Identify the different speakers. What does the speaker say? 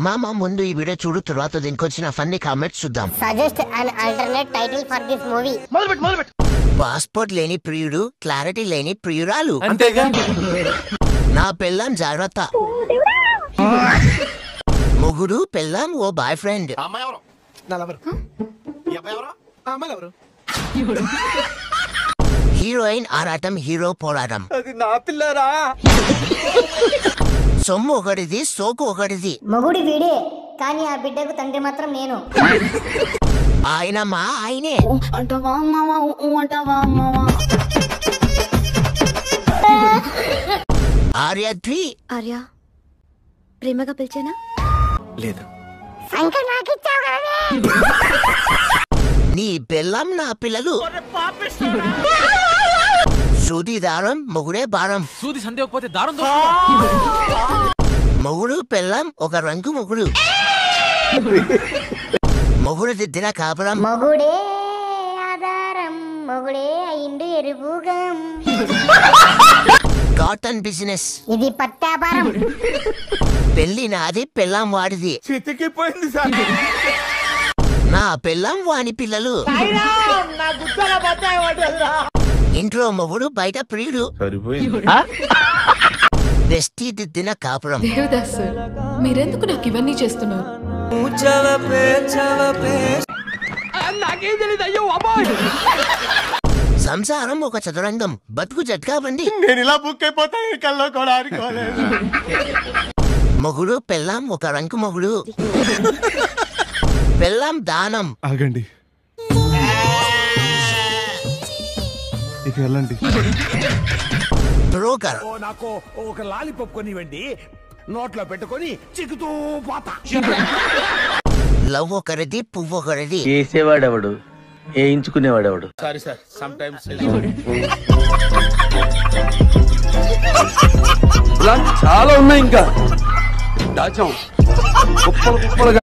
Speaker 1: మామ ముందు ఈ వీడియో చూడు, తర్వాత దీనికి వచ్చిన ఫన్నీ కామెంట్స్ చూద్దాం.
Speaker 2: Suggest an alternate title for this movie.
Speaker 1: Passport లేని ప్రియుడు, క్లారిటీ లేని ప్రియురాలు.
Speaker 3: అంతేగా.
Speaker 1: నా పెళ్ళాం జాగ్రత్త. మొగుడు పెళ్ళాం ఓ బాయ్ ఫ్రెండ్. హీరోయిన్ ఆరాటం, హీరో పోరాటం.
Speaker 3: అది నా పిల్లరా.
Speaker 1: సొమ్ము ఒకటిది, సోకు ఒకటిది.
Speaker 2: మొగుడి వీడే కానీ ఆ బిడ్డకు తండ్రి మాత్రం నేను.
Speaker 1: ఆయన మా ఆయనే. ఆర్యద్వి.
Speaker 4: ఆర్య ప్రేమగా పిలిచానా?
Speaker 3: లేదు.
Speaker 1: నీ పెళ్ళాం నా పిల్లలు. సూది దారం, మొగుడే భారం.
Speaker 3: సూది సందేహకపోతే దారం.
Speaker 1: మొగుడు పెళ్ళాం ఒక రంగు మొగుడు. మొగుడు దిద్దిన కాపురం.
Speaker 2: మొగుడే ఆధారం, మొగుడే అయిండు ఎరువుగం.
Speaker 1: Cotton business.
Speaker 2: ఇది పట్టాపారం.
Speaker 1: పెళ్లి నాది, పెళ్ళాం వాడిది.
Speaker 3: చితికిపోయింది సార్.
Speaker 1: నా పెళ్ళాం వాని పిల్లలు. ఇంట్లో మొగుడు, బయట ప్రియుడు. బెస్టీ దిద్దిన కాపురం.
Speaker 5: దేవదాస్ సార్, మీరెందుకు నాకు ఇవన్నీ చేస్తున్నారు?
Speaker 1: సంసారం ఒక చతురంగం, బతుకు జట్కా బండి.
Speaker 3: నేను ఇలా బుక్ అయిపోతాను కల్లో కూడా ఆడుకోలేదు.
Speaker 1: మొగుడు పెళ్ళాం ఒక రంకు మొగుడు. పెళ్ళాం దానం.
Speaker 6: ఆగండి, ఇక వెళ్ళండి.
Speaker 1: బ్రోకర్.
Speaker 7: నాకు ఒక లాలీపాప్ కొనివ్వండి, నోట్లో పెట్టుకొని చిక్కుతూ పోతా.
Speaker 1: లవ్ ఒకరిది, పువ్వు ఒకరిది.
Speaker 8: చేసేవాడెవడు, వేయించుకునేవాడెవడు.
Speaker 7: సారీ సార్, సమ్ టైమ్స్
Speaker 6: చాలా ఉన్నాయి, ఇంకా దాచాం కుప్పలు కుప్పలుగా.